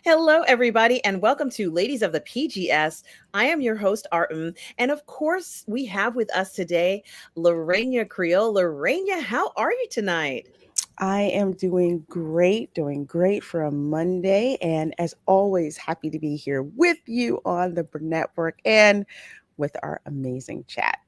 Hello, everybody, and welcome to Ladies of the PGS. I am your host, Artem, and of course, we have with us today Lorena Creole. Lorena, how are you tonight? I am doing great for a Monday. And as always, happy to be here with you on the Burnettwork and with our amazing chat.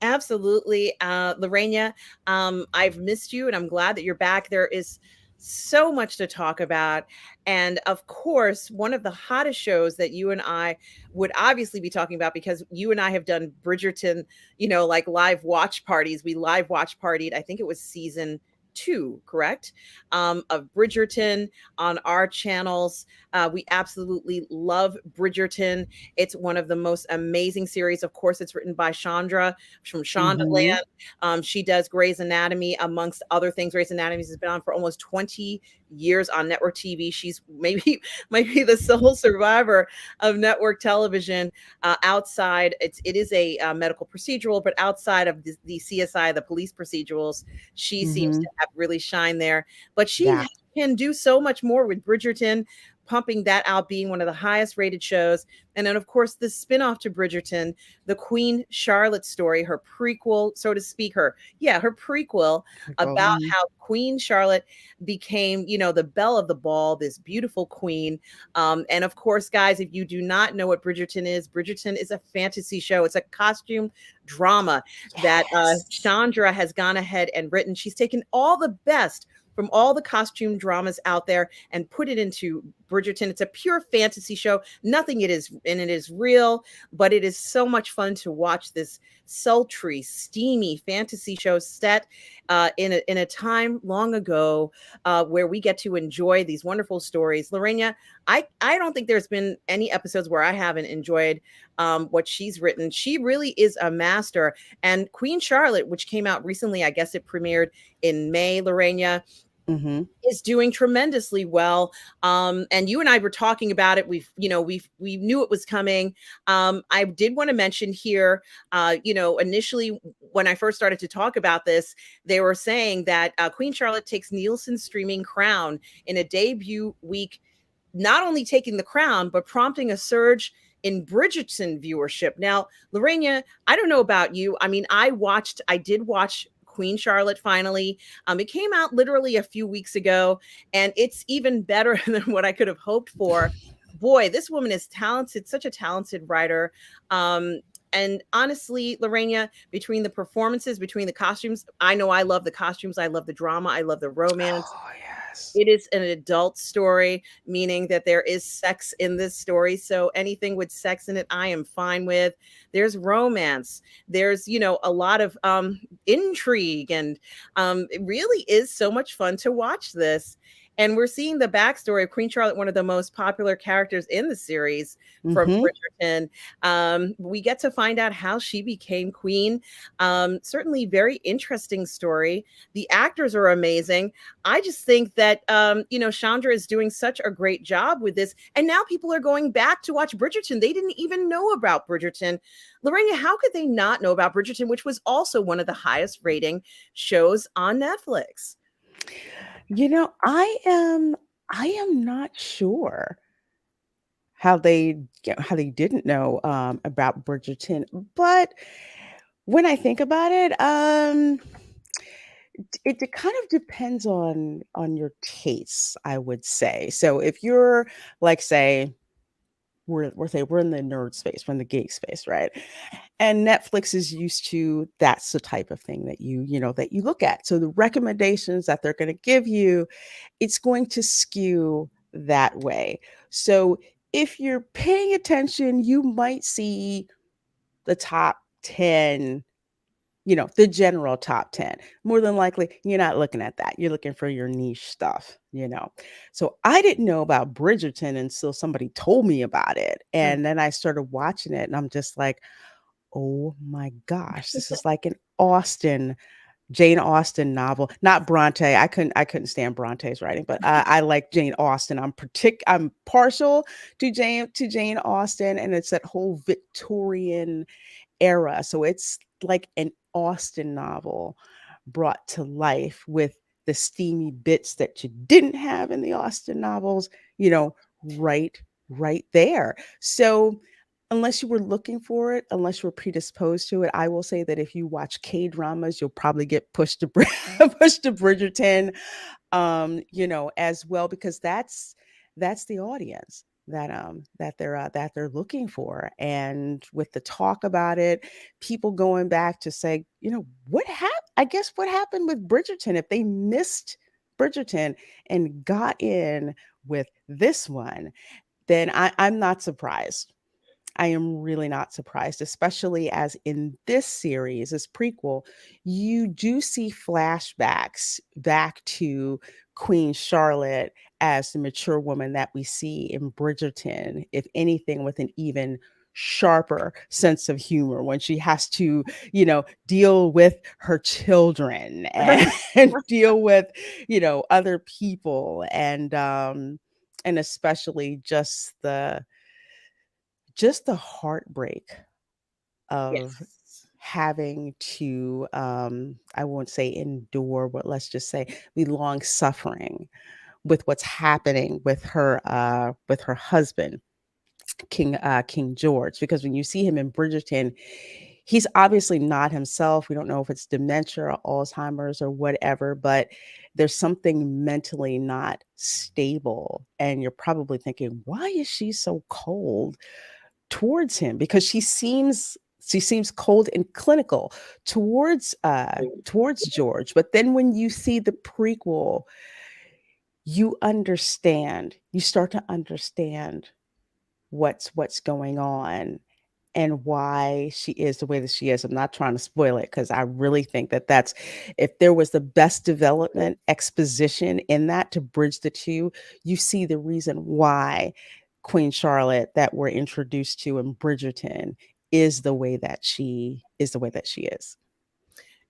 Absolutely, Lorena. I've missed you, and I'm glad that you're back. There is so much to talk about, and of course, one of the hottest shows that you and I would obviously be talking about because you and I have done Bridgerton, like live watch parties. We live watch partied. I think it was season two, correct? Of Bridgerton on our channels. We absolutely love Bridgerton. It's one of the most amazing series. Of course, it's written by Chandra from Hmm. Shondaland. She does Grey's Anatomy, amongst other things. Grey's Anatomy has been on for almost 20 years on network TV. She's maybe might be the sole survivor of network television. Outside, it is a medical procedural, but outside of the CSI, the police procedurals, she seems Hmm. to have really shined there. But Yeah. she can do so much more with Bridgerton, pumping that out, being one of the highest rated shows. And then, of course, the spinoff to Bridgerton, the Queen Charlotte story, her prequel, so to speak, her prequel about Mhm. how Queen Charlotte became, the belle of the ball, this beautiful queen. And of course, guys, if you do not know what Bridgerton is a fantasy show. It's a costume drama that Yes. Chandra has gone ahead and written. She's taken all the best from all the costume dramas out there and put it into Bridgerton. It's a pure fantasy show. Nothing it is real, but it is so much fun to watch this sultry, steamy fantasy show set in a time long ago where we get to enjoy these wonderful stories. Lorena, I don't think there's been any episodes where I haven't enjoyed what she's written. She really is a master. And Queen Charlotte, which came out recently, I guess it premiered in May, Lorena, Hmm. is doing tremendously well. And you and I were talking about it. We knew it was coming. I did want to mention here, initially when I first started to talk about this, they were saying that Queen Charlotte takes Nielsen's streaming crown in a debut week, not only taking the crown, but prompting a surge in Bridgerton viewership. Now, Lorena, I don't know about you. I mean, I did watch Queen Charlotte finally. It came out literally a few weeks ago, and it's even better than what I could have hoped for. Boy, this woman is talented, such a talented writer. And honestly, Lorena, between the performances, between the costumes, I know I love the costumes, I love the drama, I love the romance. Oh, yes. It is an adult story, meaning that there is sex in this story. So anything with sex in it, I am fine with. There's romance. There's, a lot of intrigue. And it really is so much fun to watch this. And we're seeing the backstory of Queen Charlotte, one of the most popular characters in the series from Hmm. Bridgerton. We get to find out how she became queen. Certainly, very interesting story. The actors are amazing. I just think that Chandra is doing such a great job with this, and now people are going back to watch Bridgerton. They didn't even know about Bridgerton. Lorena, how could they not know about Bridgerton, which was also one of the highest rating shows on Netflix? I am not sure how they didn't know about Bridgerton, but when I think about it, it kind of depends on your tastes, I would say. So if you're like, say, we're in the nerd space, we're in the geek space, right? And Netflix is used to that's the type of thing that you look at. So the recommendations that they're going to give you, it's going to skew that way. So if you're paying attention, you might see the top 10, the general top 10. More than likely, you're not looking at that. You're looking for your niche stuff. So I didn't know about Bridgerton until somebody told me about it. Mm. And then I started watching it and I'm just like, oh my gosh, this is like an Jane Austen novel. Not Bronte. I couldn't stand Bronte's writing, but I like Jane Austen. I'm partial to Jane Austen, and it's that whole Victorian era. So it's like an Austen novel brought to life with the steamy bits that you didn't have in the Austen novels, you know, right there. So unless you were looking for it, unless you were predisposed to it, I will say that if you watch K dramas, you'll probably get pushed to pushed to Bridgerton, as well, because that's the audience that they're looking for. And with the talk about it, people going back to say, what happened? I guess what happened with Bridgerton if they missed Bridgerton and got in with this one, then I'm not surprised. I am really not surprised, especially as in this series, this prequel, you do see flashbacks back to Queen Charlotte as the mature woman that we see in Bridgerton, if anything, with an even sharper sense of humor when she has to, deal with her children and deal with, other people, and especially just the heartbreak of Yes. having to, I won't say endure, but let's just say the long suffering with what's happening with her husband, King George. Because when you see him in Bridgerton, he's obviously not himself. We don't know if it's dementia or Alzheimer's or whatever, but there's something mentally not stable, and you're probably thinking, why is she so cold towards him? Because she seems cold and clinical towards George. But then when you see the prequel, you start to understand what's going on and why she is the way that she is. I'm not trying to spoil it, because I really think that that's, if there was the best development exposition in that to bridge the two, you see the reason why Queen Charlotte that we're introduced to in Bridgerton is the way that she is.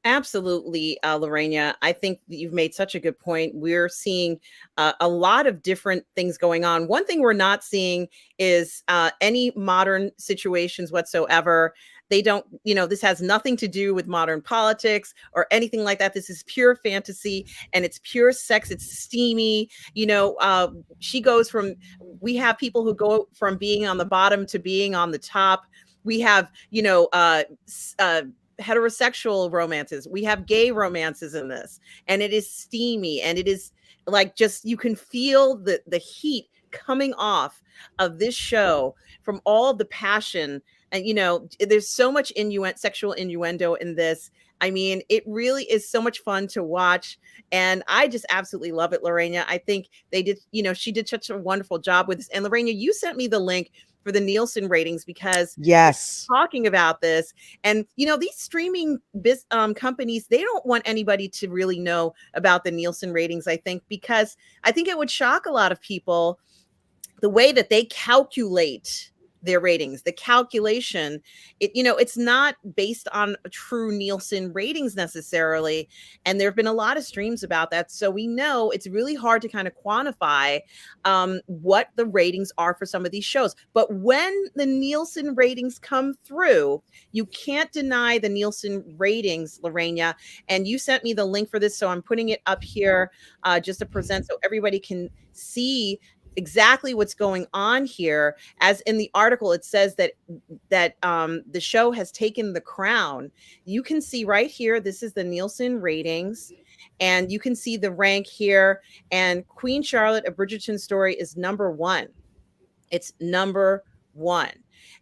Absolutely, Lorena. I think that you've made such a good point. We're seeing a lot of different things going on. One thing we're not seeing is any modern situations whatsoever. They don't, this has nothing to do with modern politics or anything like that. This is pure fantasy and it's pure sex. It's steamy. She goes from, we have people who go from being on the bottom to being on the top. We have, heterosexual romances. We have gay romances in this, and it is steamy, and it is like, just, you can feel the heat coming off of this show from all the passion. And there's so much sexual innuendo in this. I mean, it really is so much fun to watch, and I just absolutely love it, Lorena. I think they did, she did such a wonderful job with this. And Lorena, you sent me the link for the Nielsen ratings, because Yes. talking about this, and these streaming companies, they don't want anybody to really know about the Nielsen ratings, I think, because I think it would shock a lot of people the way that they calculate their ratings. The calculation, it's not based on true Nielsen ratings necessarily. And there have been a lot of streams about that. So we know it's really hard to kind of quantify what the ratings are for some of these shows. But when the Nielsen ratings come through, you can't deny the Nielsen ratings, Lorena. And you sent me the link for this, so I'm putting it up here just to present so everybody can see exactly what's going on here. As in the article, it says that the show has taken the crown. You can see right here, this is the Nielsen ratings, and you can see the rank here. And Queen Charlotte, A Bridgerton Story is number one. It's number one.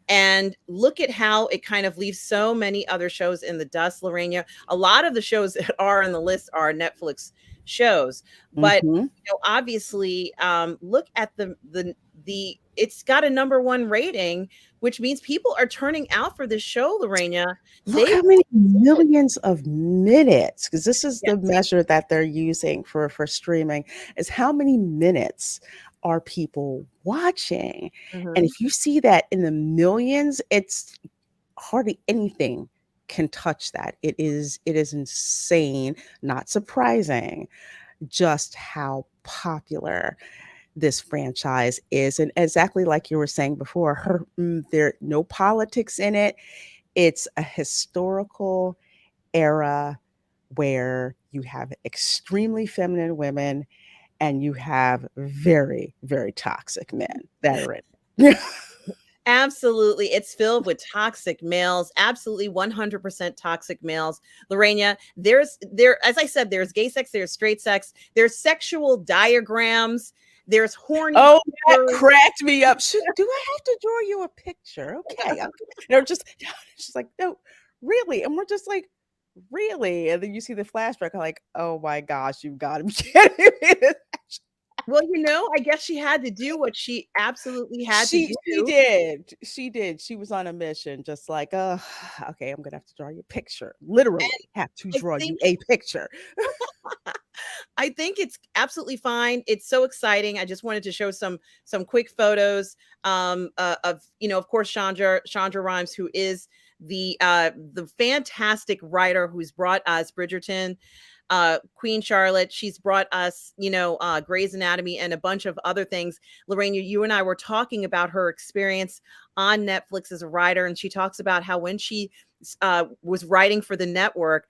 And look at how it kind of leaves so many other shows in the dust, Lorena. A lot of the shows that are on the list are Netflix shows, but Hmm. obviously, look at the it's got a number one rating, which means people are turning out for this show, Lorena. Look They how many millions of minutes, because this is the Yes. measure that they're using for streaming, is how many minutes are people watching. And Mhm. if you see that in the millions, it's hardly anything can touch that. It is insane, not surprising, just how popular this franchise is. And exactly like you were saying before, there no politics in it. It's a historical era where you have extremely feminine women and you have very, very toxic men that are in it. Absolutely. It's filled with toxic males, absolutely 100% toxic males. Lorena, as I said, there's gay sex, there's straight sex, there's sexual diagrams, there's horny Oh, that covers. cracked me up. Do I have to draw you a picture? Okay. They're just she's like, no, really? And we're just like, really? And then you see the flashback, I'm like, oh my gosh, you've got to be kidding me. Well, I guess she had to do what she absolutely had to She do. did. She did. She was on a mission, just like, okay, I'm gonna have to draw you a picture. Literally have to I draw you think a picture. I think it's absolutely fine. It's so exciting. I just wanted to show some quick photos of of course Chandra Rhimes, who is the fantastic writer who's brought us Bridgerton, Queen Charlotte. She's brought us, Grey's Anatomy and a bunch of other things. Lorraine, you and I were talking about her experience on Netflix as a writer, and she talks about how when she was writing for the network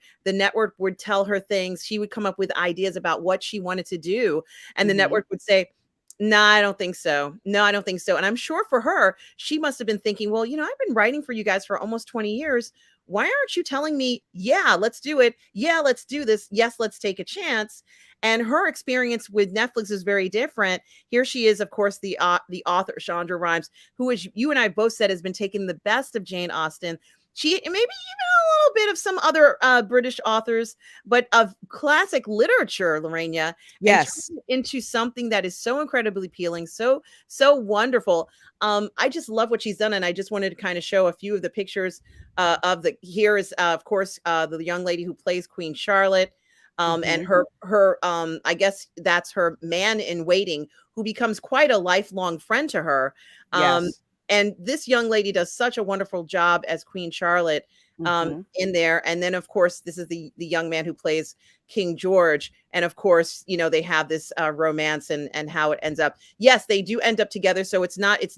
would tell her things. She would come up with ideas about what she wanted to do, and the Mhm. network would say, "No, I don't think so. No, I don't think so." And I'm sure for her, she must have been thinking, "Well, I've been writing for you guys for almost 20 years. Why aren't you telling me, yeah, let's do it. Yeah, let's do this. Yes, let's take a chance." And her experience with Netflix is very different. Here she is, of course, the author Chandra Rhimes, who, as you and I both said, has been taking the best of Jane Austen. She maybe even a little bit of some other British authors, but of classic literature, Lorena, and Yes. turning it into something that is so incredibly appealing, so wonderful. I just love what she's done, and I just wanted to kind of show a few of the pictures of the. Here is, of course, the young lady who plays Queen Charlotte. And Mhm. her I guess that's her man in waiting, who becomes quite a lifelong friend to her. Um, Yes. and this young lady does such a wonderful job as Queen Charlotte Mhm. in there. And then, of course, this is the young man who plays King George. And of course, they have this romance and how it ends up. Yes, they do end up together. So there's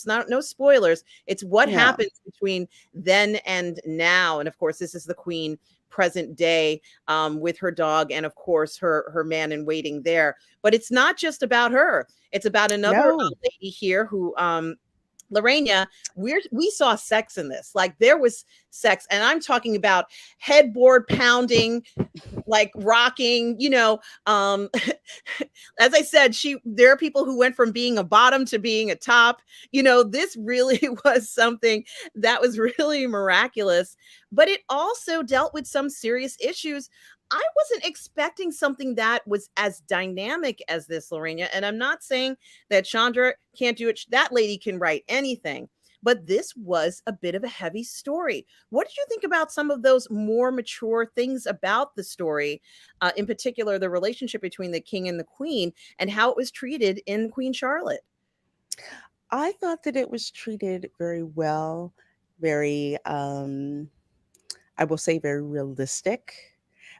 not no spoilers. It's what No. happens between then and now. And of course, this is the Queen present day, with her dog, and of course her man in waiting there. But it's not just about her. It's about another No. lady here who Lorena, we saw sex in this. Like, there was sex, and I'm talking about headboard pounding, like rocking, as I said, there are people who went from being a bottom to being a top. This really was something that was really miraculous, but it also dealt with some serious issues. I wasn't expecting something that was as dynamic as this, Lorena. And I'm not saying that Chandra can't do it. That lady can write anything. But this was a bit of a heavy story. What did you think about some of those more mature things about the story, in particular, the relationship between the king and the queen, and how it was treated in Queen Charlotte? I thought that it was treated very well, very I will say very realistic.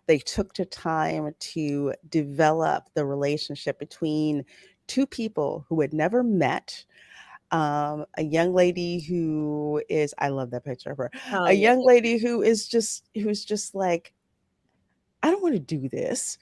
They took the time to develop the relationship between two people who had never met. A young lady who is, I love that picture of her, Oh, a yeah. young lady who's just like, I don't want to do this.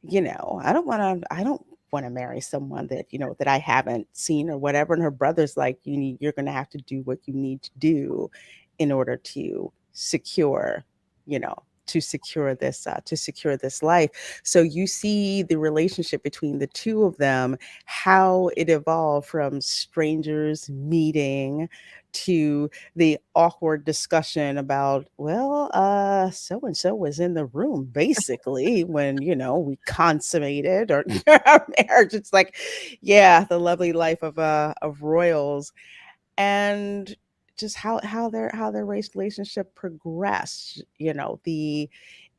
I don't want to marry someone that, that I haven't seen or whatever. And her brother's like, you're going to have to do what you need to do in order to secure, you know, to secure this life. So you see the relationship between the two of them, how it evolved from strangers meeting to the awkward discussion about, well, so and so was in the room basically when, we consummated or our marriage. It's like, yeah, the lovely life of royals. And just how their race relationship progressed, the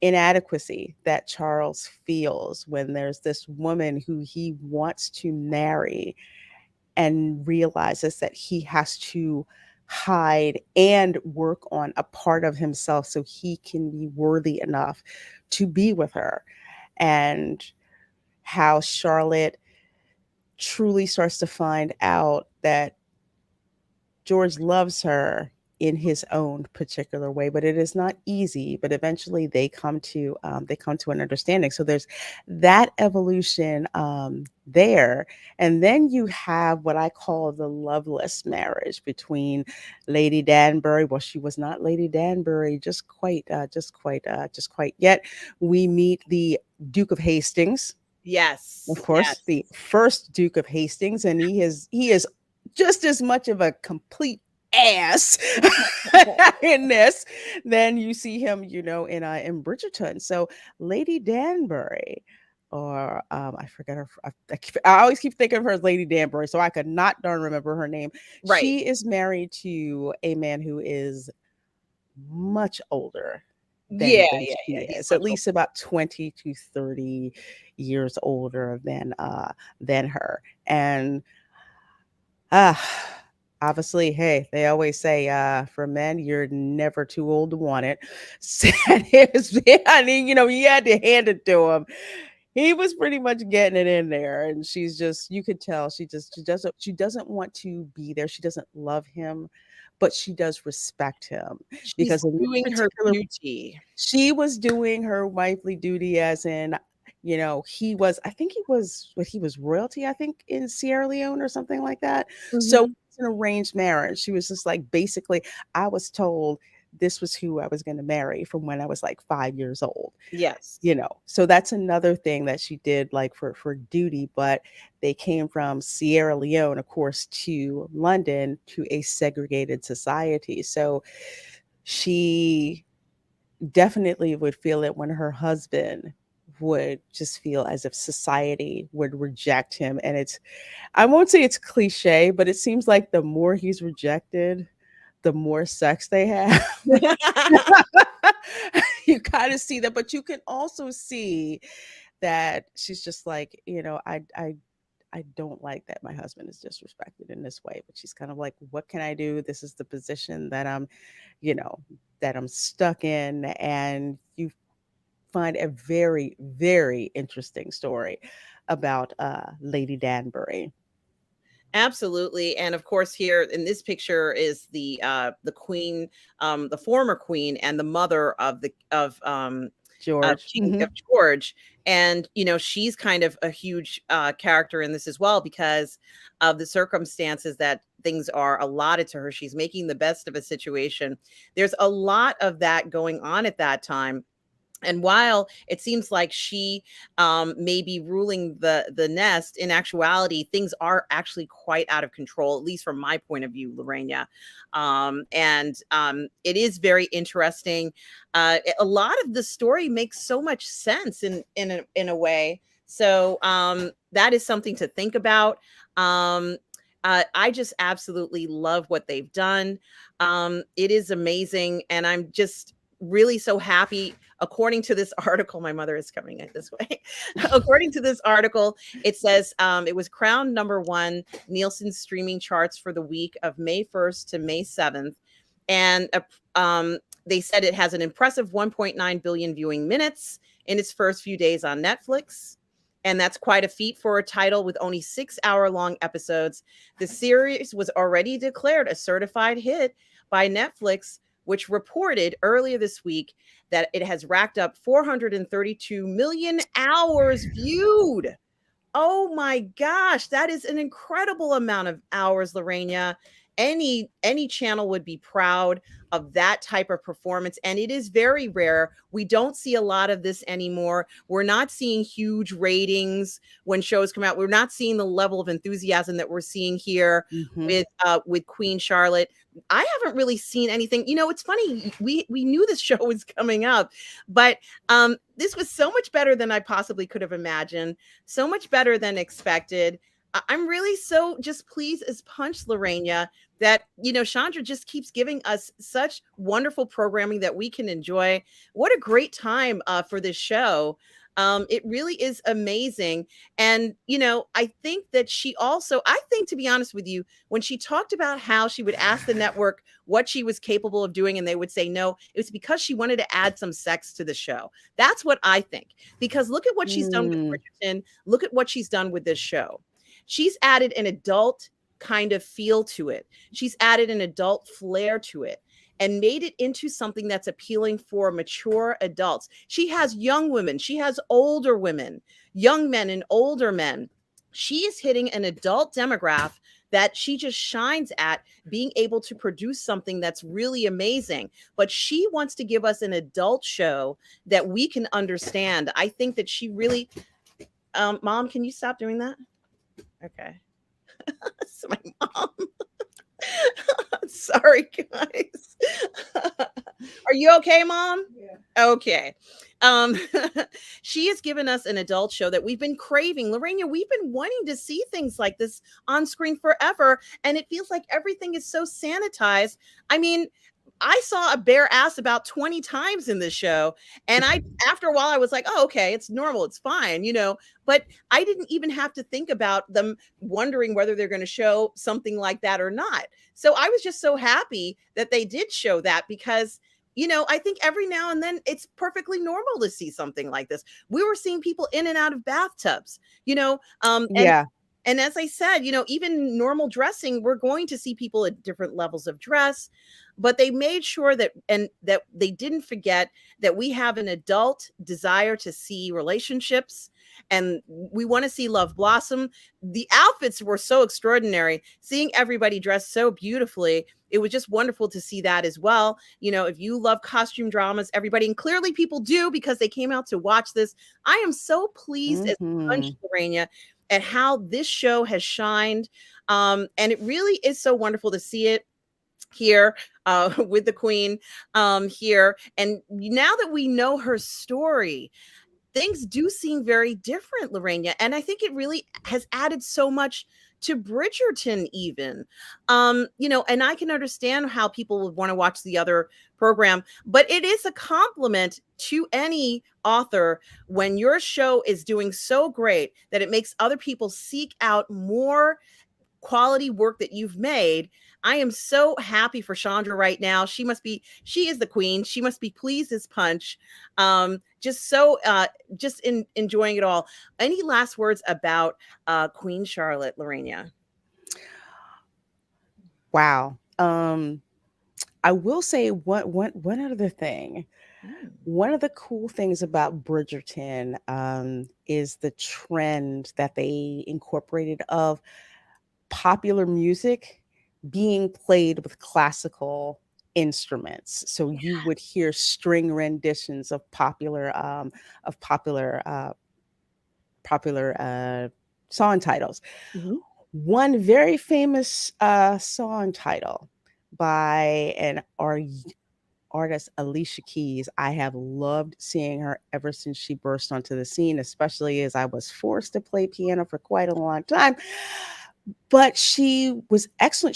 inadequacy that Charles feels when there's this woman who he wants to marry and realizes that he has to hide and work on a part of himself so he can be worthy enough to be with her. And how Charlotte truly starts to find out that George loves her in his own particular way, but it is not easy. But eventually they come to an understanding. So there's that evolution there. And then you have what I call the loveless marriage between Lady Danbury. Well, she was not Lady Danbury just quite yet. We meet the Duke of Hastings, of Yes, course, yes. the first Duke of Hastings, and he is just as much of a complete ass in this than you see him, in Bridgerton. So Lady Danbury, or I forget her. I always keep thinking of her as Lady Danbury, so I could not darn remember her name. Right. She is married to a man who is much older Yeah, than yeah, she yeah. He's is, at much older. least about 20 to 30 years older than her. And uh obviously, hey, they always say for men, you're never too old to want it. So, I mean, you had to hand it to him. He was pretty much getting it in there, and she's just, you could tell she doesn't want to be there. She doesn't love him, but she does respect him, She's because in this doing her particular, duty. she was doing her wifely duty, as in, he was, I think he was royalty, I think, in Sierra Leone or something like that. So Mhm. it's an arranged marriage. She was just like, basically, I was told this was who I was going to marry from when I was like 5 years old. Yes. So that's another thing that she did, like, for duty. But they came from Sierra Leone, of course, to London, to a segregated society. So she definitely would feel it when her husband would just feel as if society would reject him. And I won't say it's cliche, but it seems like the more he's rejected, the more sex they have. You kind of see that, but you can also see that she's just like, I don't like that my husband is disrespected in this way. But she's kind of like, what can I do? This is the position you know, that I'm stuck in. And you find a very, very interesting story about Lady Danbury. Absolutely. And of course, here in this picture is the queen, the former queen and the mother of George. King of George. And she's kind of a huge character in this as well, because of the circumstances that things are allotted to her. She's making the best of a situation. There's a lot of that going on at that time. And while it seems like she may be ruling the nest, in actuality, things are actually quite out of control, at least from my point of view, Lorena. And it is very interesting. A lot of the story makes so much sense in a way. So that is something to think about. I just absolutely love what they've done. It is amazing, and I'm just really so happy. According to this article, my mother is coming in this way. According to this article, it says it was crowned number one Nielsen streaming charts for the week of May 1st to May 7th. And they said it has an impressive 1.9 billion viewing minutes in its first few days on Netflix. And that's quite a feat for a title with only 6 hour long episodes. The series was already declared a certified hit by Netflix, which reported earlier this week that it has racked up 432 million hours viewed. Oh my gosh, that is an incredible amount of hours, Lorena. Any channel would be proud of that type of performance, and it is very rare. We don't see a lot of this anymore. We're not seeing huge ratings when shows come out. We're not seeing the level of enthusiasm that we're seeing here Hmm. with Queen Charlotte. I haven't really seen anything. It's funny. We knew this show was coming up, but this was so much better than I possibly could have imagined. So much better than expected. I'm really so just pleased as punch, Lorena, that Chandra just keeps giving us such wonderful programming that we can enjoy. What a great time for this show. It really is amazing. And I think that I think, to be honest with you, when she talked about how she would ask the network what she was capable of doing and they would say no, it was because she wanted to add some sex to the show. That's what I think. Because look at what she's done with Mm. Bridgerton. Look at what she's done with this show. She's added an adult kind of feel to it. She's added an adult flair to it. and made it into something that's appealing for mature adults. She has young women, she has older women, young men and older men. She is hitting an adult demographic that she just shines at, being able to produce something that's really amazing. But she wants to give us an adult show that we can understand. I think that she really, Mom, can you stop doing that? Okay. So my mom. Sorry, guys. Are you okay, Mom? Yeah. Okay. Um, she has given us an adult show that we've been craving. Lorena, we've been wanting to see things like this on screen forever, and it feels like everything is so sanitized. I mean, I saw a bare ass about 20 times in this show. And after a while, I was like, oh, okay, it's normal. It's fine, but I didn't even have to think about them wondering whether they're going to show something like that or not. So I was just so happy that they did show that because, I think every now and then it's perfectly normal to see something like this. We were seeing people in and out of bathtubs, and Yeah. and as I said, even normal dressing, we're going to see people at different levels of dress, but they made sure that they didn't forget that we have an adult desire to see relationships and we want to see love blossom. The outfits were so extraordinary, seeing everybody dressed so beautifully. It was just wonderful to see that as well. If you love costume dramas, everybody, and clearly people do because they came out to watch this. I am so pleased as a punch, Mhm. Lorena, at how this show has shined. And it really is so wonderful to see it here with the queen here. And now that we know her story, things do seem very different, Lorena. And I think it really has added so much to Bridgerton, even. And I can understand how people would want to watch the other program, but it is a compliment to any author when your show is doing so great that it makes other people seek out more quality work that you've made. I am so happy for Chandra right now. She is the queen. She must be pleased as punch. Just so, enjoying it all. Any last words about Queen Charlotte, Lorena? Wow. I will say one other thing. Mm. One of the cool things about Bridgerton is the trend that they incorporated of popular music being played with classical instruments. So you would hear string renditions of popular song titles. Mhm. One very famous song title by an artist, Alicia Keys. I have loved seeing her ever since she burst onto the scene, especially as I was forced to play piano for quite a long time. But she was excellent.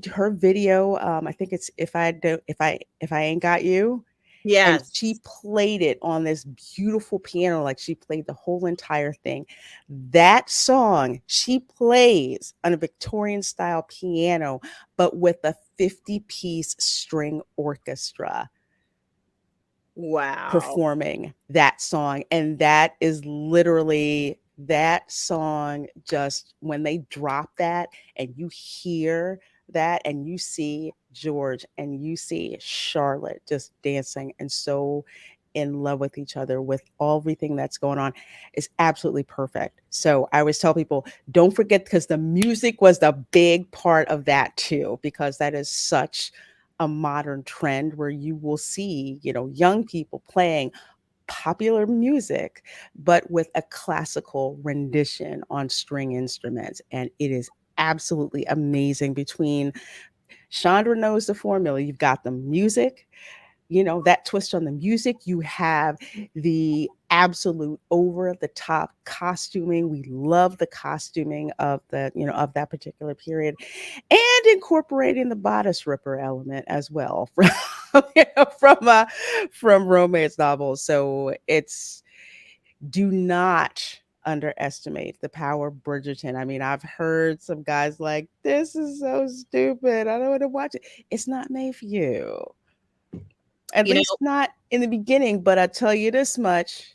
Her video, I think it's if I ain't got you, and she Yes. played it on this beautiful piano, like she played the whole entire thing. That song she plays on a Victorian style piano, but with a 50-piece string orchestra Wow. performing that song. And that is literally that song. Just when they drop that and you hear that and you see George and you see Charlotte just dancing and so in love with each other with everything that's going on, is absolutely perfect. So I always tell people, don't forget, because the music was the big part of that too, because that is such a modern trend where you will see, young people playing popular music, but with a classical rendition on string instruments. And it is absolutely amazing. Between Chandra knows the formula. You've got the music, that twist on the music. You have the absolute over the top costuming. We love the costuming of of that particular period, and incorporating the bodice ripper element as well from from romance novels. So it's, do not underestimate the power of Bridgerton. I mean, I've heard some guys like, this is so stupid, I don't want to watch it. It's not made for you, at You least know, not in the beginning. But I tell you this much: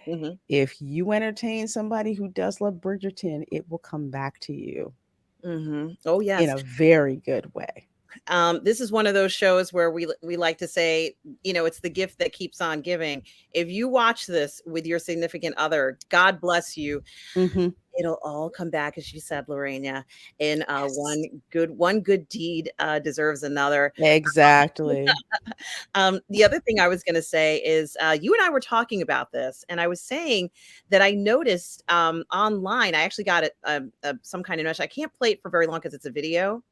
mhm, if you entertain somebody who does love Bridgerton, it will come back to you oh in yes. a very good way. This is one of those shows where we like to say, it's the gift that keeps on giving. If you watch this with your significant other, God bless you. Mhm. It'll all come back, as you said, Lorena, in Yes. one good deed deserves another. Exactly. The other thing I was going to say is you and I were talking about this, and I was saying that I noticed online. I actually got some kind of message. I can't play it for very long because it's a video,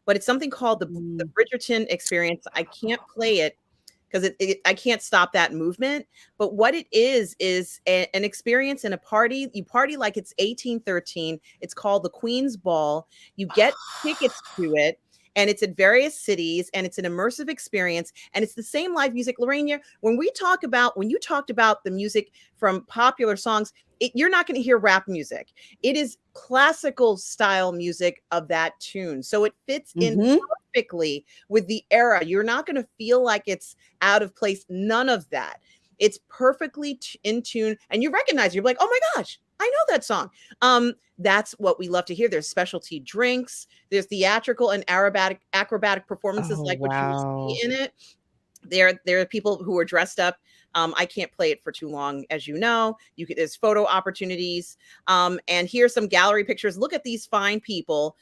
but it's something called the Mm. Bridgerton experience. I can't play it because I can't stop that movement. But what it is an experience in a party. You party like it's 1813. It's called the Queen's Ball. You get tickets to it. And it's at various cities, and it's an immersive experience, and it's the same live music. Lorena, when you talked about the music from popular songs, you're not going to hear rap music. It is classical style music of that tune, so it fits in Mhm. perfectly with the era. You're not going to feel like it's out of place. None of that. It's perfectly in tune, and you recognize it. You're like, oh my gosh, I know that song. That's what we love to hear. There's specialty drinks, there's theatrical and acrobatic performances Oh, like what you will see wow. in it. There are people who are dressed up. I can't play it for too long, as you know. There's photo opportunities, and here's some gallery pictures. Look at these fine people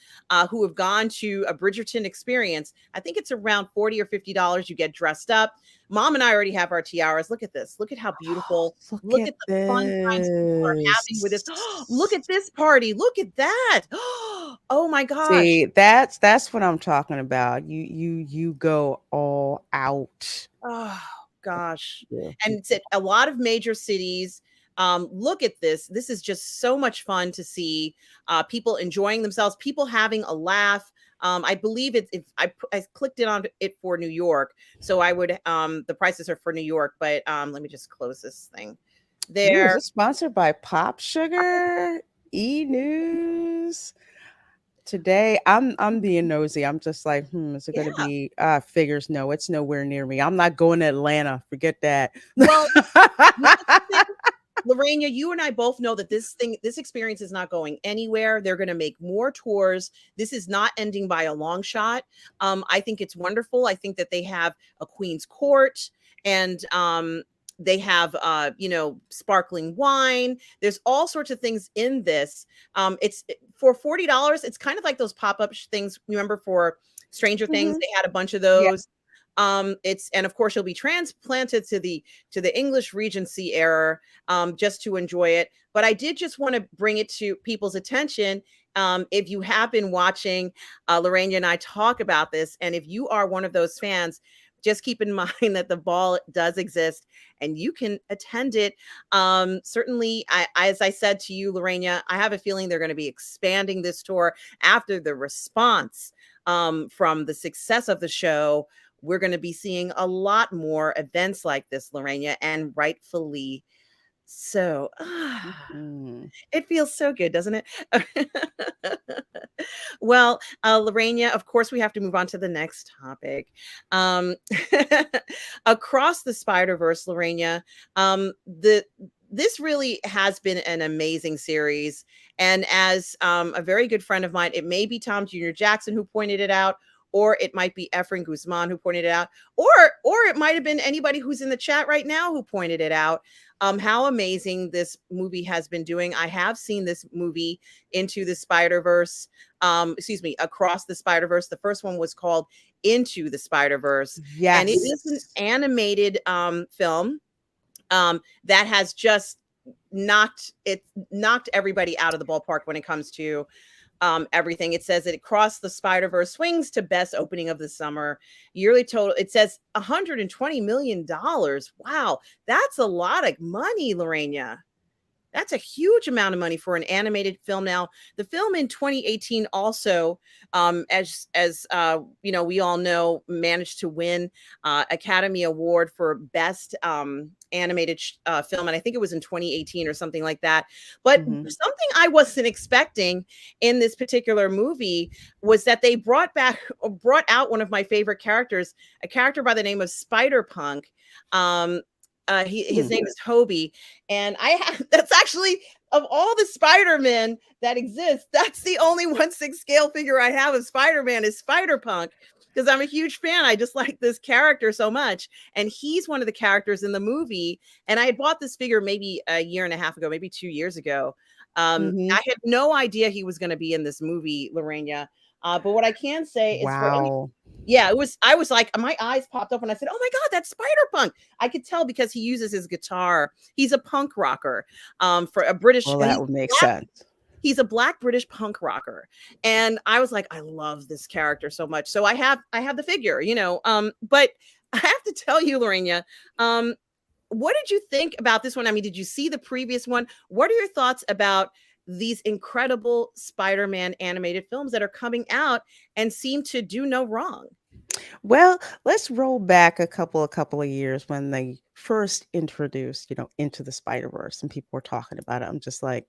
who have gone to a Bridgerton experience. I think it's around $40 or $50. You get dressed up. Mom and I already have our tiaras. Look at this. Look at how beautiful. Look Look at at the fun times people are having with this. Look this. at this party. Look at that. Oh my gosh. See, that's what I'm talking about. You go all out. Oh gosh. Yeah. And it's at a lot of major cities. Look at this. This is just so much fun to see people enjoying themselves, people having a laugh. I believe I clicked it on it for New York. So I would the prices are for New York, but let me just close this thing. Ooh, is There. this sponsored by Pop Sugar? E News? Today, I'm being nosy. I'm just like, is it gonna Yeah. be figures? No, it's nowhere near me. I'm not going to Atlanta. Forget that. Well, you know something? Lorena, you and I both know that this experience is not going anywhere. They're going to make more tours. This is not ending by a long shot. I think it's wonderful. I think that they have a Queen's Court, and they have sparkling wine. There's all sorts of things in this. It's for $40. It's kind of like those pop-up things. Remember for Stranger Things, Mhm. they had a bunch of Yeah. those. It's and of course you'll be transplanted to the English Regency era, just to enjoy it. But I did just want to bring it to people's attention. If you have been watching Lorena and I talk about this, and if you are one of those fans, just keep in mind that the ball does exist and you can attend it. Certainly, as I said to you, Lorena, I have a feeling they're going to be expanding this tour after the response from the success of the show. We're going to be seeing a lot more events like this, Lorena, and rightfully so. Mhm. It feels so good, doesn't it? Well, Lorena, of course, we have to move on to the next topic. Um, Across the Spider-Verse, Lorena, this really has been an amazing series. And as a very good friend of mine, it may be Tom Jr. Jackson who pointed it out, or it might be Efren Guzman who pointed it out, or it might have been anybody who's in the chat right now who pointed it out. How amazing this movie has been doing. I have seen this movie Into the Spider-Verse, Across the Spider-Verse. The first one was called Into the Spider-Verse, and it is an Yes. animated film that has just knocked everybody out of the ballpark when it comes to everything. It says it Across the Spider-Verse swings to best opening of the summer. Yearly total, it says $120 million. Wow, that's a lot of money, Lorena. That's a huge amount of money for an animated film. Now, the film in 2018 also, we all know, managed to win Academy Award for Best Animated Film, and I think it was in 2018 or something like that. But Mhm. something I wasn't expecting in this particular movie was that they brought out one of my favorite characters, a character by the name of Spider Punk. Um, His Hmm. name is Hobie, and I have that's actually of all the Spider-Men that exist, that's the only 1/6 scale figure I have of Spider-Man is Spider-Punk because I'm a huge fan. I just like this character so much, and he's one of the characters in the movie. And I had bought this figure maybe a year and a half ago, maybe 2 years ago. Hmm. I had no idea he was going to be in this movie, Lorena. But what I can say is for any Wow. yeah, it was I was like my eyes popped up and I said, "Oh my god, that's Spider-Punk." I could tell because he uses his guitar. He's a punk rocker. For a British Well, that would make sense. he's a black British punk rocker. And I was like, I love this character so much. So I have the figure, but I have to tell you, Lorena, um, what did you think about this one? I mean, did you see the previous one? What are your thoughts about these incredible Spider-Man animated films that are coming out and seem to do no wrong? Well, let's roll back a couple of years when they first introduced, Into the Spider-Verse and people were talking about it. I'm just like,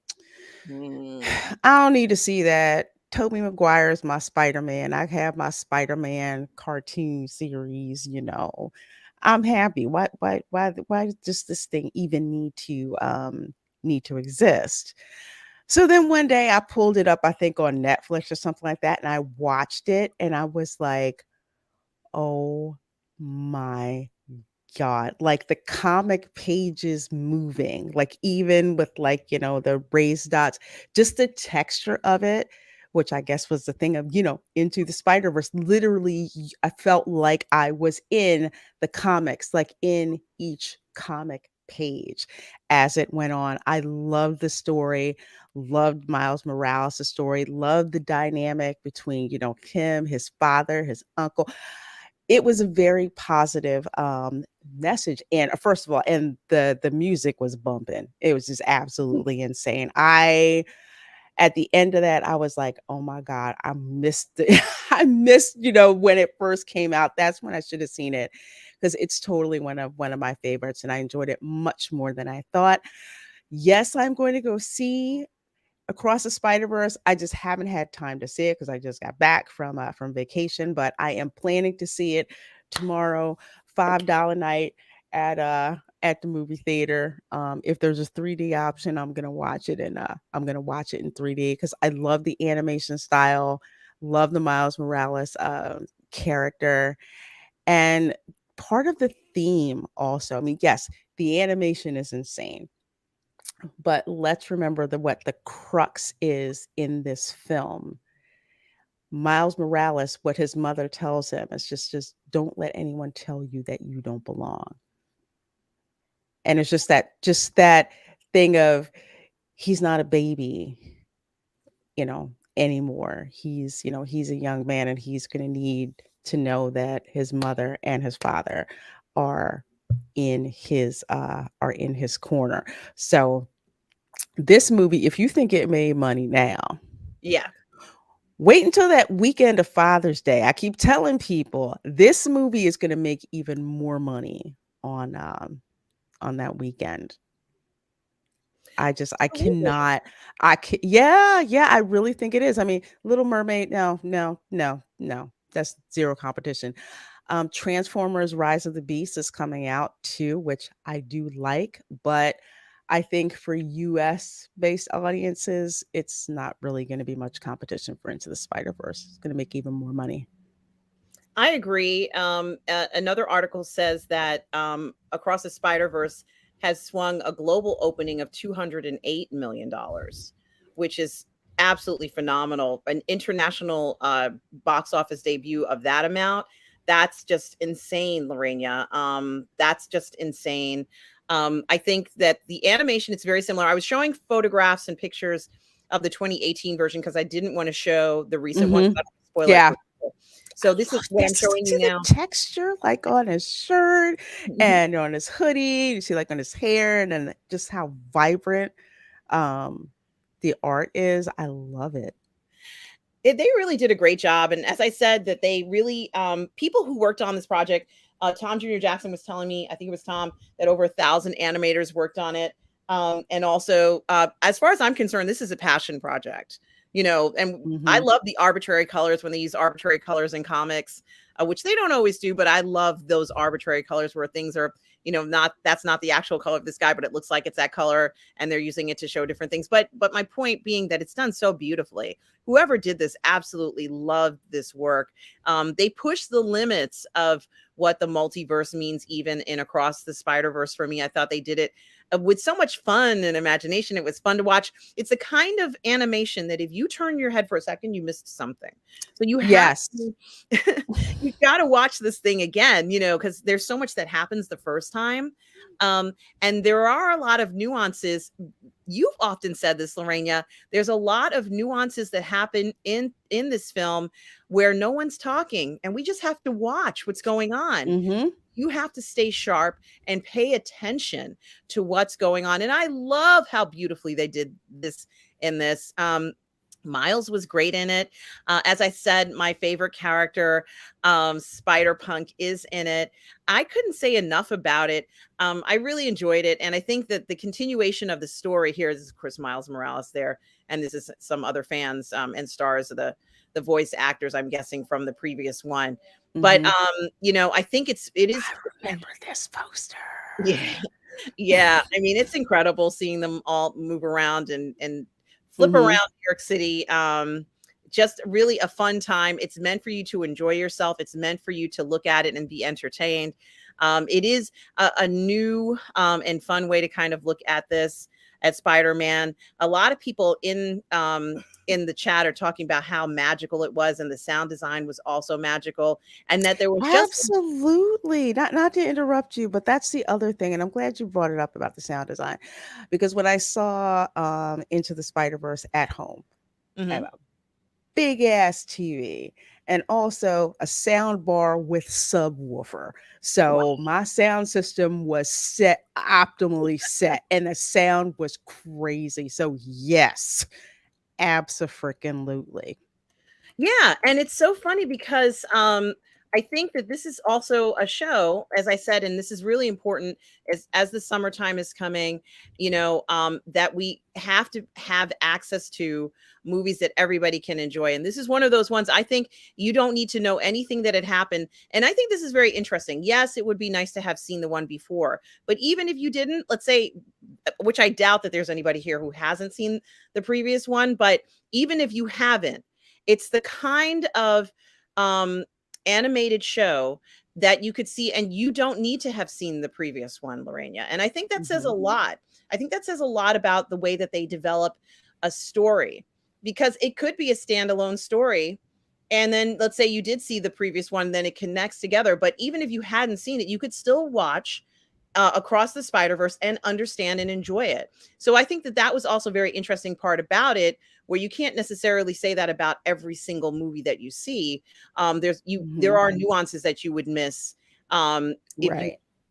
Mm. I don't need to see that. Tobey Maguire is my Spider-Man. I have my Spider-Man cartoon series. I'm happy. Why does this thing even need to exist? So then one day I pulled it up, I think on Netflix or something like that, and I watched it and I was like, oh my God, like the comic pages moving, like even with the raised dots, just the texture of it, which I guess was the thing of, Into the Spider-Verse. Literally, I felt like I was in the comics, like in each comic page as it went on. I loved the story, loved Miles Morales' story, loved the dynamic between, him, his father, his uncle. It was a very positive message, and first of all, and the music was bumping. It was just absolutely insane. I At the end of that, I was like, oh my God, I missed it. I missed, when it first came out. That's when I should have seen it, because it's totally one of my favorites, and I enjoyed it much more than I thought. Yes, I'm going to go see Across the Spider-Verse. I just haven't had time to see it because I just got back from vacation, but I am planning to see it tomorrow, $5 night at the movie theater. If there's a 3D option, I'm gonna watch it in 3D because I love the animation style, love the Miles Morales character, and part of the theme also. I mean, yes, the animation is insane, but let's remember what the crux is in this film. Miles Morales, what his mother tells him is just don't let anyone tell you that you don't belong. And it's just that thing of he's not a baby, anymore. He's a young man, and he's going to need to know that his mother and his father are in his corner. So this movie, if you think it made money now, Yeah. wait until that weekend of Father's Day. I keep telling people this movie is going to make even more money on that weekend. I Absolutely. cannot. Yeah, yeah, I really think it is. I mean, Little Mermaid, no, no, no, no. That's zero competition. Transformers Rise of the Beast is coming out too, which I do like, but I think for US based audiences, it's not really going to be much competition for Into the Spider-Verse. It's going to make even more money. I agree. Another article says that Across the Spider Verse has swung a global opening of $208 million, which is absolutely phenomenal. An international box office debut of that amount. That's just insane, Lorena. That's just insane. I think that the animation is very similar. I was showing photographs and pictures of the 2018 version because I didn't want to show the recent one. Mhm. I don't wanna spoil it Yeah. for people. So this is Love what I'm this. showing See you the now. texture, like, on his shirt and on his hoodie, you see, like, on his hair, and then just how vibrant, um, the art is. I love it. They really did a great job, and as I said, that they really people who worked on this project. Tom Jr. Jackson was telling me, I think it was Tom, that over 1,000 animators worked on it. And also, as far as I'm concerned, this is a passion project. And I Mhm. love the arbitrary colors when they use arbitrary colors in comics. which they don't always do, but I love those arbitrary colors where things are, that's not the actual color of this guy, but it looks like it's that color and they're using it to show different things. But my point being that it's done so beautifully. Whoever did this absolutely loved this work. They pushed the limits of what the multiverse means, even in Across the Spider-Verse. For me, I thought they did it with so much fun and imagination. It was fun to watch. It's a kind of animation that if you turn your head for a second, you missed something. So you have to, you've got to watch this thing again, because there's so much that happens the first time. And there are a lot of nuances. You've often said this, Lorena. There's a lot of nuances that happen in this film where no one's talking, and we just have to watch what's going on. Mm-hmm. You have to stay sharp and pay attention to what's going on. And I love how beautifully they did this in this. Miles was great in it. As I said, my favorite character, Spider-Punk, is in it. I couldn't say enough about it. I really enjoyed it. And I think that the continuation of the story here is, of course, Miles Morales there. And this is some other fans and stars of the voice actors, I'm guessing, from the previous one. But, I think it is. I remember this poster. Yeah. Yeah. I mean, it's incredible seeing them all move around and flip around New York City. Just really a fun time. It's meant for you to enjoy yourself. It's meant for you to look at it and be entertained. It is a new and fun way to kind of look at this, at Spider-Man. A lot of people in the chat are talking about how magical it was, and the sound design was also magical, and that there was absolutely not to interrupt you, but that's the other thing, and I'm glad you brought it up about the sound design, because when I saw Into the Spider-Verse at home, I have a big ass TV and also a sound bar with subwoofer. So my sound system was set optimally set, and the sound was crazy. So yes, abso-freaking-lutely. Yeah, and it's so funny because I think that this is also a show, as I said, and this is really important as the summertime is coming, that we have to have access to movies that everybody can enjoy. And this is one of those ones. I think you don't need to know anything that had happened. And I think this is very interesting. Yes, it would be nice to have seen the one before, but even if you didn't, let's say, which I doubt that there's anybody here who hasn't seen the previous one, but even if you haven't, it's the kind of animated show that you could see, and you don't need to have seen the previous one, Lorena. And I think that says a lot. I think that says a lot about the way that they develop a story, because it could be a standalone story. And then let's say you did see the previous one, then it connects together. But even if you hadn't seen it, you could still watch Across the Spider-Verse and understand and enjoy it. So I think that that was also a very interesting part about it, where you can't necessarily say that about every single movie that you see. There are nuances that you would miss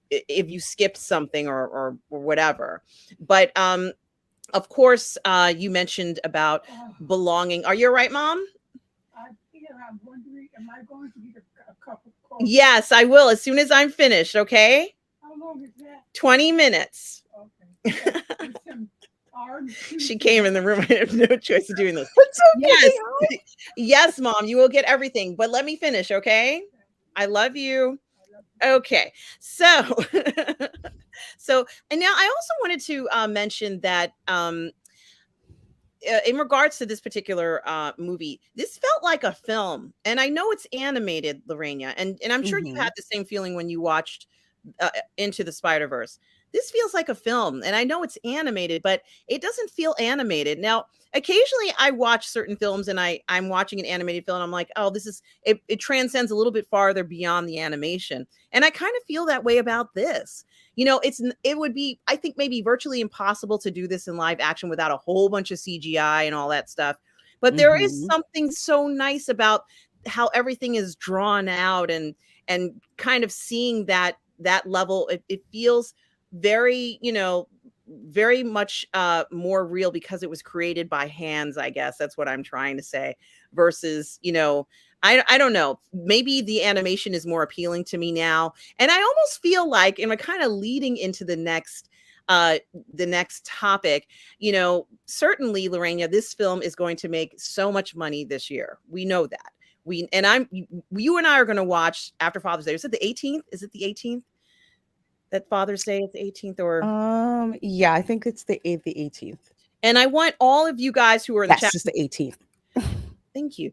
if you skipped something or whatever. But of course, you mentioned about belonging. Are you all right, Mom? I'm wondering, am I going to get a cup of coffee? Yes, I will as soon as I'm finished. Okay. How long is that? 20 minutes. Okay. She came in the room. I have no choice of doing this. Yes. Yes, Mom, you will get everything. But let me finish, okay? I love you. Okay. So, and now I also wanted to mention that in regards to this particular movie, this felt like a film. And I know it's animated, Lorena, and I'm sure you had the same feeling when you watched Into the Spider-Verse. This feels like a film, and I know it's animated, but it doesn't feel animated. Now, occasionally I watch certain films and I'm watching an animated film and I'm like, oh, this is, it transcends a little bit farther beyond the animation. And I kind of feel that way about this. It would be, I think, maybe virtually impossible to do this in live action without a whole bunch of CGI and all that stuff. But there is something so nice about how everything is drawn out and kind of seeing that level. It feels very, very much more real because it was created by hands, I guess. That's what I'm trying to say. Versus, I don't know, maybe the animation is more appealing to me now. And I almost feel like, and we're kind of leading into the next topic, certainly, Lorena, this film is going to make so much money this year. We know that. you and I are going to watch after Father's Day. Is it the 18th? Is it the 18th? That Father's Day is the 18th, or yeah, I think it's the 18th. and I want all of you guys who are in the Yes, chat. it's the 18th. Thank you.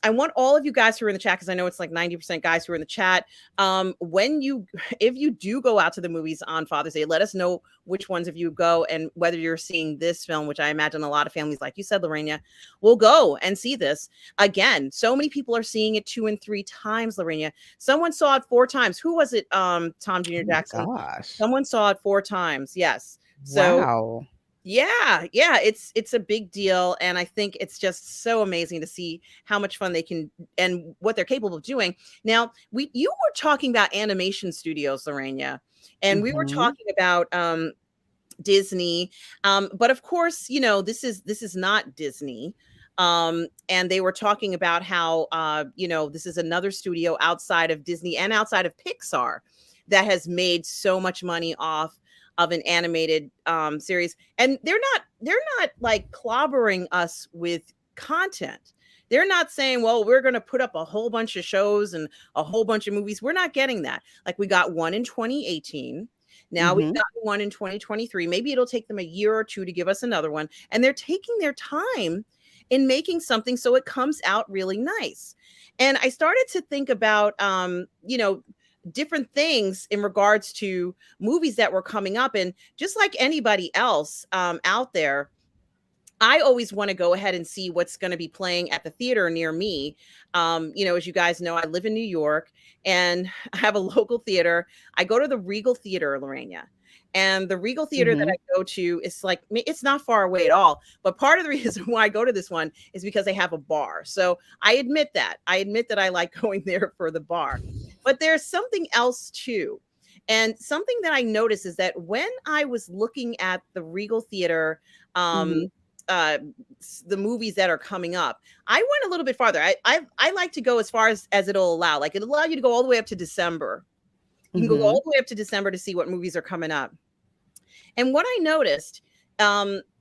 I want all of you guys who are in the chat, because I know it's like 90% guys who are in the chat. If you do go out to the movies on Father's Day, let us know which ones of you go and whether you're seeing this film, which I imagine a lot of families, like you said, Lorena, will go and see this again. So many people are seeing it 2 and 3 times, Lorena. Someone saw it 4 times. Who was it? Tom Jr. Jackson. Gosh. Someone saw it 4 times. Yes. So wow. Yeah, it's a big deal, and I think it's just so amazing to see how much fun they can and what they're capable of doing. Now, you were talking about animation studios, Lorena, and we were talking about Disney, but of course, this is not Disney. And they were talking about how this is another studio outside of Disney and outside of Pixar that has made so much money off of an animated series, and they're not like clobbering us with content. They're not saying, well, we're going to put up a whole bunch of shows and a whole bunch of movies. We're not getting that. Like, we got one in 2018. Now we've got one in 2023. Maybe it'll take them a year or two to give us another one, and they're taking their time in making something so it comes out really nice. And I started to think about different things in regards to movies that were coming up. And just like anybody else out there, I always want to go ahead and see what's going to be playing at the theater near me. As you guys know, I live in New York and I have a local theater. I go to the Regal Theater, Lorena. And the Regal Theater that I go to is like, it's not far away at all. But part of the reason why I go to this one is because they have a bar. So I admit that. I like going there for the bar. But there's something else too. And something that I noticed is that when I was looking at the Regal Theater, the movies that are coming up, I went a little bit farther. I like to go as far as it'll allow. Like, it'll allow you to go all the way up to December. You can go all the way up to December to see what movies are coming up. And what I noticed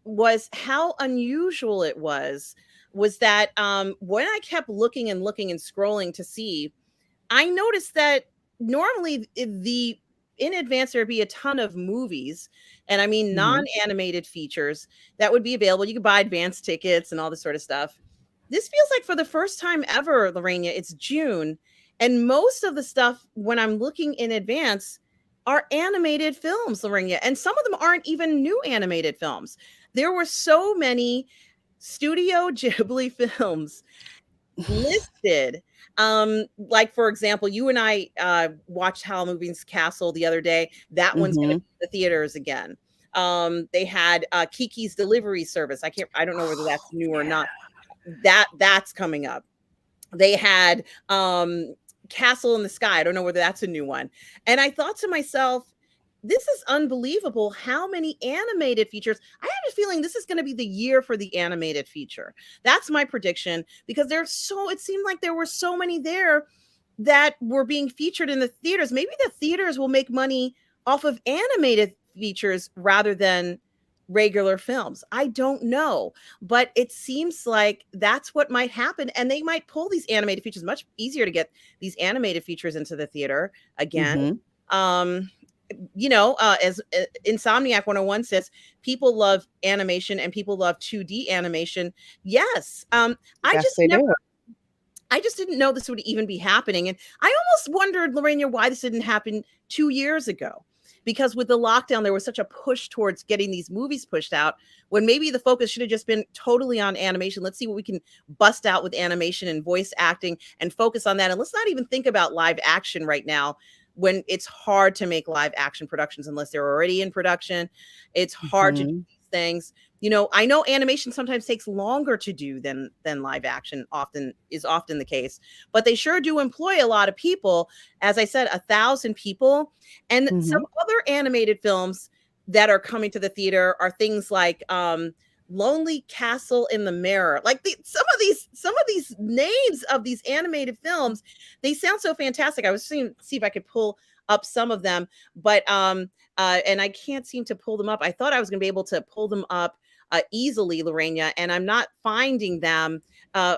was how unusual it was that when I kept looking and scrolling to see, I noticed that normally in advance there'd be a ton of movies, and I mean non-animated features that would be available. You could buy advance tickets and all this sort of stuff. This feels like for the first time ever, Lorena, it's June, and most of the stuff when I'm looking in advance are animated films, Lorena, and some of them aren't even new animated films. There were so many Studio Ghibli films listed. Like, for example, you and I watched Howl's Moving Castle the other day. That one's going to be in the theaters again. They had Kiki's Delivery Service. I don't know whether that's new or not. That's coming up. They had Castle in the Sky. I don't know whether that's a new one. And I thought to myself, this is unbelievable how many animated features. I have a feeling this is going to be the year for the animated feature. That's my prediction, because it seemed like there were so many there that were being featured in the theaters. Maybe the theaters will make money off of animated features rather than regular films. I don't know, but it seems like that's what might happen, and they might pull these animated features. Much easier to get these animated features into the theater again. As Insomniac 101 says, people love animation and people love 2D animation. Yes. I just didn't know this would even be happening. And I almost wondered, Lorena, why this didn't happen 2 years ago. Because with the lockdown, there was such a push towards getting these movies pushed out, when maybe the focus should have just been totally on animation. Let's see what we can bust out with animation and voice acting and focus on that. And let's not even think about live action right now, when it's hard to make live action productions unless they're already in production. It's hard to do these things. I know animation sometimes takes longer to do than live action is often the case, but they sure do employ a lot of people. As I said, 1,000 people. And some other animated films that are coming to the theater are things like Lonely Castle in the Mirror. Like, some of these names of these animated films, they sound so fantastic. I was seeing see if I could pull up some of them, but and I can't seem to pull them up. I thought I was going to be able to pull them up easily, Lorena, and I'm not finding them.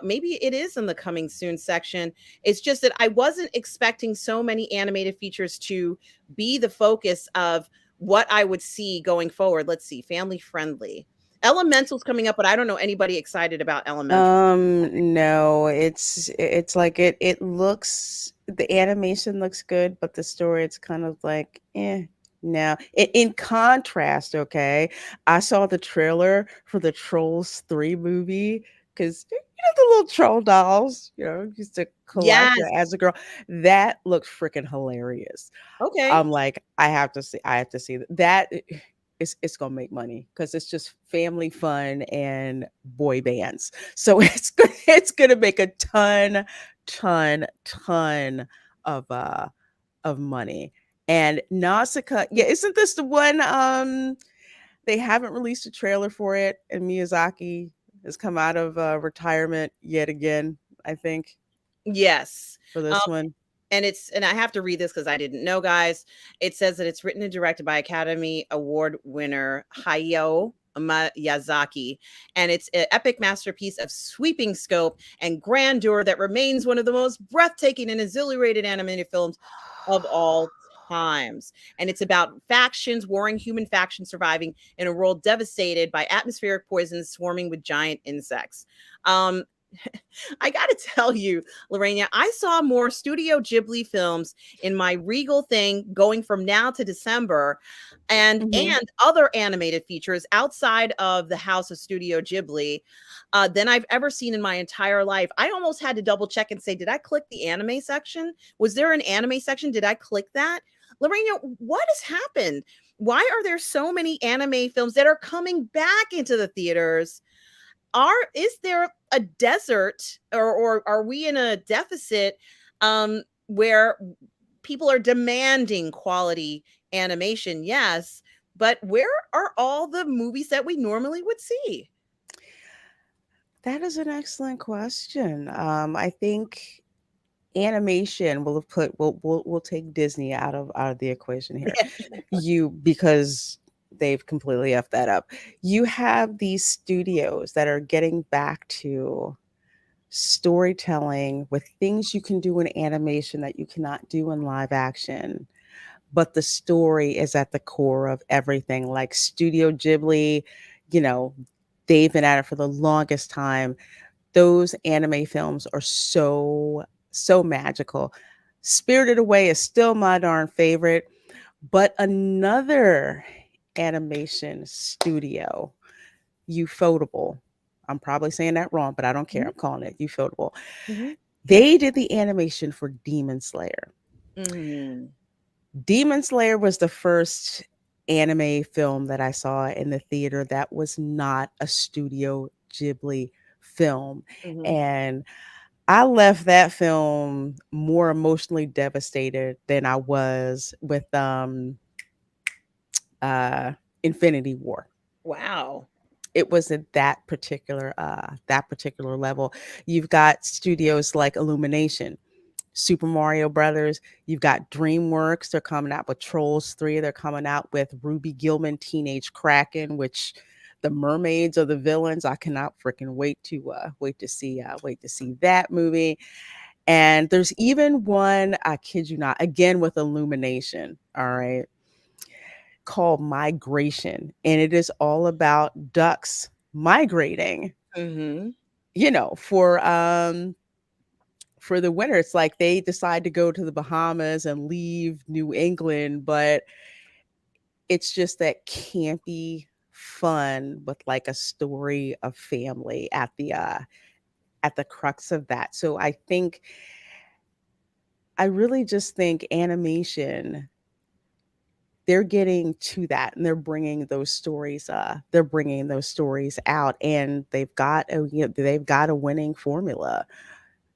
Maybe it is in the coming soon section. It's just that I wasn't expecting so many animated features to be the focus of what I would see going forward. Let's see, family friendly. Elemental's coming up, but I don't know anybody excited about Elemental. No, it's like it looks, the animation looks good, but the story, it's kind of like, no. In contrast, okay, I saw the trailer for the Trolls 3 movie, because the little troll dolls, used to collect Yes. as a girl. That looked freaking hilarious. Okay. I'm like, I have to see that. It's gonna make money because it's just family fun and boy bands. So it's gonna make a ton of money. And Nausicaa, yeah, isn't this the one? They haven't released a trailer for it, and Miyazaki has come out of retirement yet again, I think, Yes. for Um, this one. and I have to read this because I didn't know, guys. It says that it's written and directed by Academy Award winner Hayao Miyazaki, and it's an epic masterpiece of sweeping scope and grandeur that remains one of the most breathtaking and exhilarated animated films of all times. And it's about factions, warring human factions surviving in a world devastated by atmospheric poisons swarming with giant insects. Um, I got to tell you, Lorena, I saw more Studio Ghibli films in my Regal thing going from now to December, Mhm. and other animated features outside of the house of Studio Ghibli than I've ever seen in my entire life. I almost had to double check and say, did I click the anime section? Was there an anime section? Did I click that? Lorena, what has happened? Why are there so many anime films that are coming back into the theaters? Is there a desert, or are we in a deficit where people are demanding quality animation? Yes, but where are all the movies that we normally would see? That is an excellent question. I think animation will have put we'll take Disney out of the equation here. Because they've completely effed that up. You have these studios that are getting back to storytelling with things you can do in animation that you cannot do in live action. But the story is at the core of everything. Like Studio Ghibli, you know, they've been at it for the longest time. Those anime films are so magical. Spirited Away is still my darn favorite, but another animation studio, Ufotable. I'm probably saying that wrong, but I don't care. Mhm, I'm calling it Ufotable. mhm, They did the animation for Demon Slayer. mhm, Demon Slayer was the first anime film that I saw in the theater that was not a Studio Ghibli film. mhm. And I left that film more emotionally devastated than I was with uh Infinity War. Wow. It was at that particular level. You've got studios like Illumination, Super Mario Brothers. You've got DreamWorks. They're coming out with Trolls 3. They're coming out with Ruby Gillman Teenage Kraken, which the mermaids are the villains. I cannot freaking wait to see that movie. And there's even one, I kid you not, again with Illumination, all right, called Migration. And it is all about ducks migrating, Mhm. you know, for the winter. It's like they decide to go to the Bahamas and leave New England, but it's just that campy fun with like a story of family at the crux of that. So I really just think animation, they're getting to that, and they're bringing those stories out, and they've got a winning formula,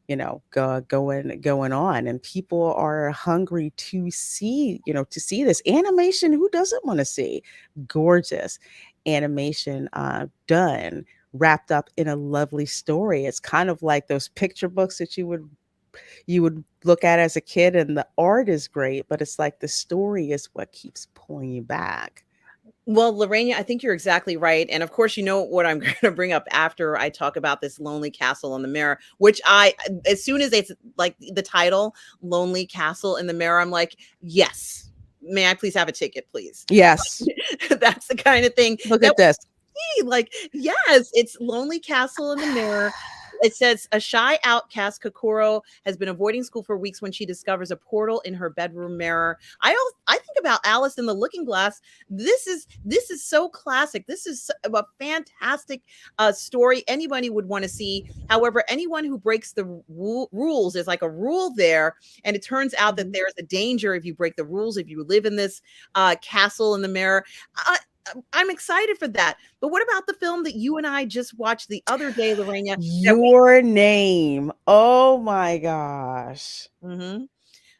going on, and people are hungry to see this animation. Who doesn't want to see gorgeous animation done, wrapped up in a lovely story? It's kind of like those picture books that you would look at as a kid, and the art is great, but it's like the story is what keeps pulling you back. Well, Lorraine, I think you're exactly right. And of course, you know what I'm going to bring up after I talk about this Lonely Castle in the Mirror, which as soon as it's like the title, Lonely Castle in the Mirror, I'm like, yes, may I please have a ticket, please? Yes. That's the kind of thing Look that at this. like, yes, it's Lonely Castle in the Mirror. It says a shy outcast, Kokoro, has been avoiding school for weeks when she discovers a portal in her bedroom mirror. I think about Alice in the Looking Glass. This is so classic. This is a fantastic story anybody would want to see. However, anyone who breaks the rules, is like a rule there, and it turns out that Mhm. there's a danger if you break the rules, if you live in this castle in the mirror. I'm excited for that. But what about the film that you and I just watched the other day, Lorena? That Your Name. Oh my gosh. Mhm.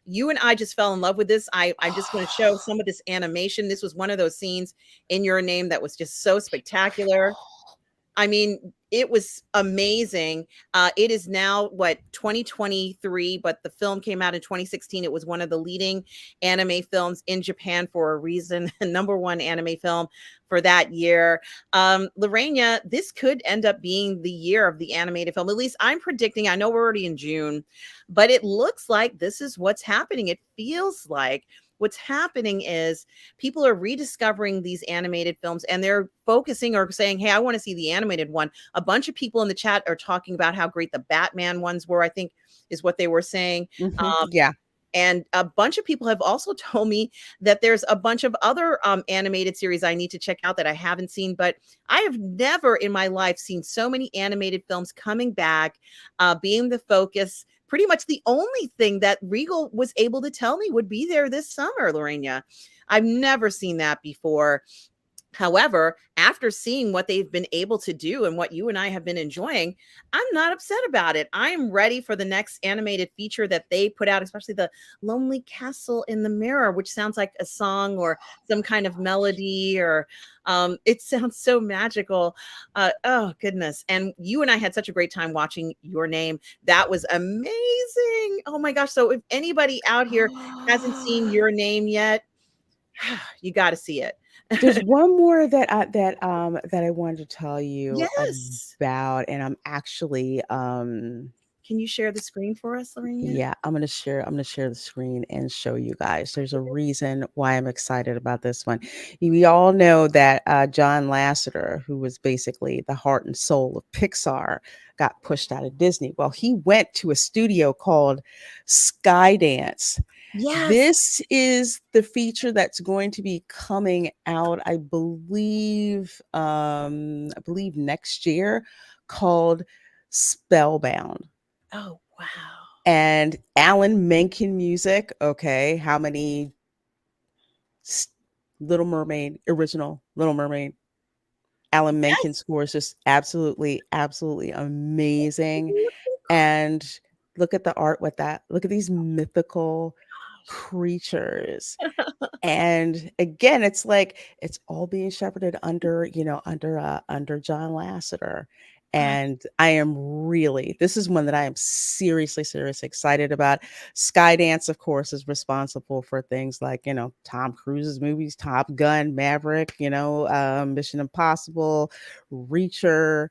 You and I just fell in love with this. I'm just going to show some of this animation. This was one of those scenes in Your Name that was just so spectacular. I mean, it was amazing. It is now what, 2023, but the film came out in 2016. It was one of the leading anime films in Japan for a reason. Number one anime film for that year. Lorena, this could end up being the year of the animated film. At least I'm predicting. I know we're already in June, but it looks like this is what's happening. It feels like what's happening is people are rediscovering these animated films and they're focusing or saying, hey, I want to see the animated one. A bunch of people in the chat are talking about how great the Batman ones were, I think is what they were saying. Yeah. And a bunch of people have also told me that there's a bunch of other animated series I need to check out that I haven't seen, but I have never in my life seen so many animated films coming back, being the focus. Pretty much the only thing that Regal was able to tell me would be there this summer, Lorena. I've never seen that before. However, after seeing what they've been able to do and what you and I have been enjoying, I'm not upset about it. I am ready for the next animated feature that they put out, especially the Lonely Castle in the Mirror, which sounds like a song or some kind of melody, or it sounds so magical. Oh, goodness. And you and I had such a great time watching Your Name. That was amazing. Oh, my gosh. So if anybody out here hasn't seen Your Name yet, you got to see it. There's one more that I wanted to tell you Yes. about, and I'm actually Can you share the screen for us, Lorena? yeah, I'm gonna share the screen and show you guys. There's a reason why I'm excited about this one. We all know that John Lasseter, who was basically the heart and soul of Pixar, got pushed out of Disney. Well, he went to a studio called Skydance. Yes. This is the feature that's going to be coming out, I believe next year, called Spellbound. Oh, wow. And Alan Menken music. Okay, how many s- Little Mermaid, original Little Mermaid? Alan Menken Yes. score is just absolutely, absolutely amazing. And look at the art with that. Look at these mythical creatures. And again, it's like it's all being shepherded under, under John Lasseter. Ah, And I am really, this is one that I am seriously, seriously excited about. Skydance, of course, is responsible for things like, Tom Cruise's movies, Top Gun, Maverick, Mission Impossible, Reacher.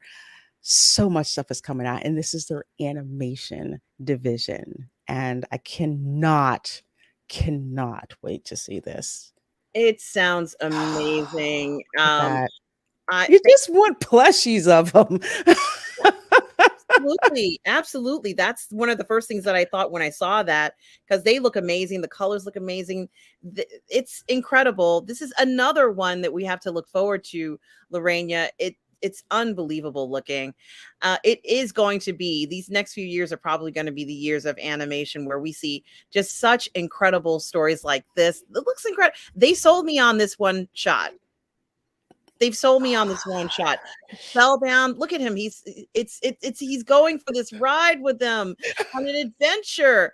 So much stuff is coming out, and this is their animation division. And I cannot wait to see this. it sounds amazing. Look at that. I You just want plushies of them. Absolutely, absolutely. That's one of the first things that I thought when I saw that, because they look amazing. The colors look amazing. It's incredible. This is another one that we have to look forward to, Lorena. It's unbelievable looking. It is going to be, these next few years are probably going to be the years of animation where we see just such incredible stories like this. It looks incredible. They sold me on this one shot. They've sold me on this one shot. Spellbound. Look at him. He's going for this ride with them on an adventure.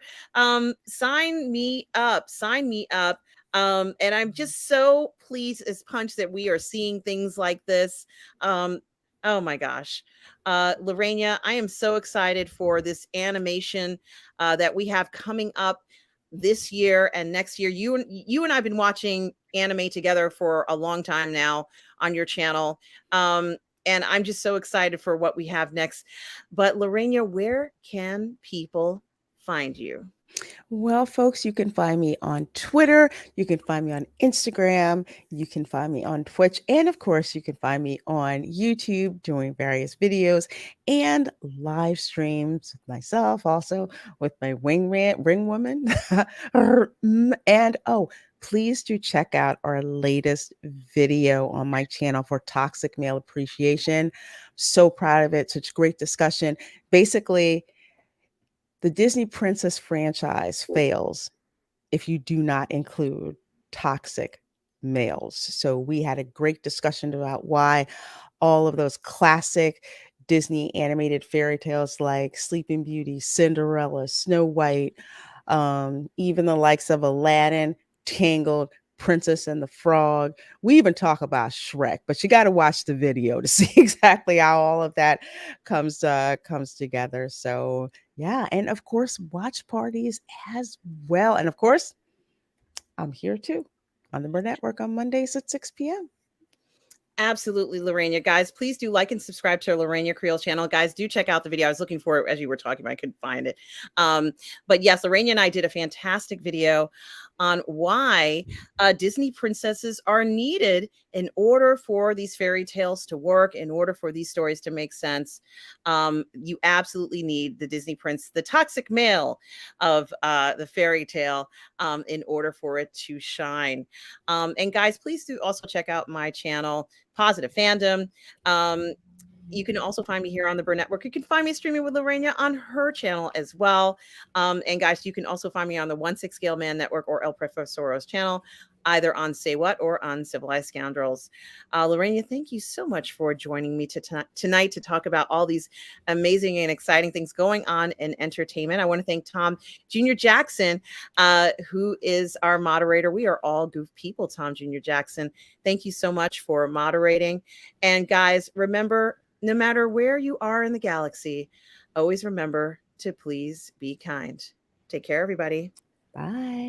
Sign me up. Sign me up. And I'm just so pleased as punch that we are seeing things like this. Oh my gosh. Lorena, I am so excited for this animation that we have coming up. this year and next year. You and I've been watching anime together for a long time now on your channel. And I'm just so excited for what we have next. But Lorena, where can people find you? Well, folks, you can find me on Twitter. You can find me on Instagram. You can find me on Twitch. And of course, you can find me on YouTube doing various videos and live streams with myself, also with my ring woman. And oh, please do check out our latest video on my channel for toxic male appreciation. So proud of it. Such great discussion. Basically, the Disney Princess franchise fails if you do not include toxic males. So we had a great discussion about why all of those classic Disney animated fairy tales like Sleeping Beauty, Cinderella, Snow White, even the likes of Aladdin, Tangled, Princess and the Frog. We even talk about Shrek, but you got to watch the video to see exactly how all of that comes together. So yeah, and of course, watch parties as well. And of course, I'm here too on the Burnettwork on Mondays at 6 p.m. Absolutely, Lorena. Guys, please do like and subscribe to our Lorena Creole channel. Guys, do check out the video. I was looking for it as you were talking, but I couldn't find it. But yes, Lorena and I did a fantastic video on why Disney princesses are needed in order for these fairy tales to work, in order for these stories to make sense. You absolutely need the Disney prince, the toxic male of the fairy tale, in order for it to shine. And guys, please do also check out my channel, Positive Fandom. You can also find me here on the Burnettwork. You can find me streaming with Lorena on her channel as well. And guys, you can also find me on the 1/6 Scale Man Network or El Profesoro's channel, either on Say What or on Civilized Scoundrels. Lorena, thank you so much for joining me tonight to talk about all these amazing and exciting things going on in entertainment. I want to thank Tom Jr. Jackson, who is our moderator. We are all goof people, Tom Jr. Jackson. Thank you so much for moderating. And guys, remember, no matter where you are in the galaxy, always remember to please be kind. Take care, everybody. Bye.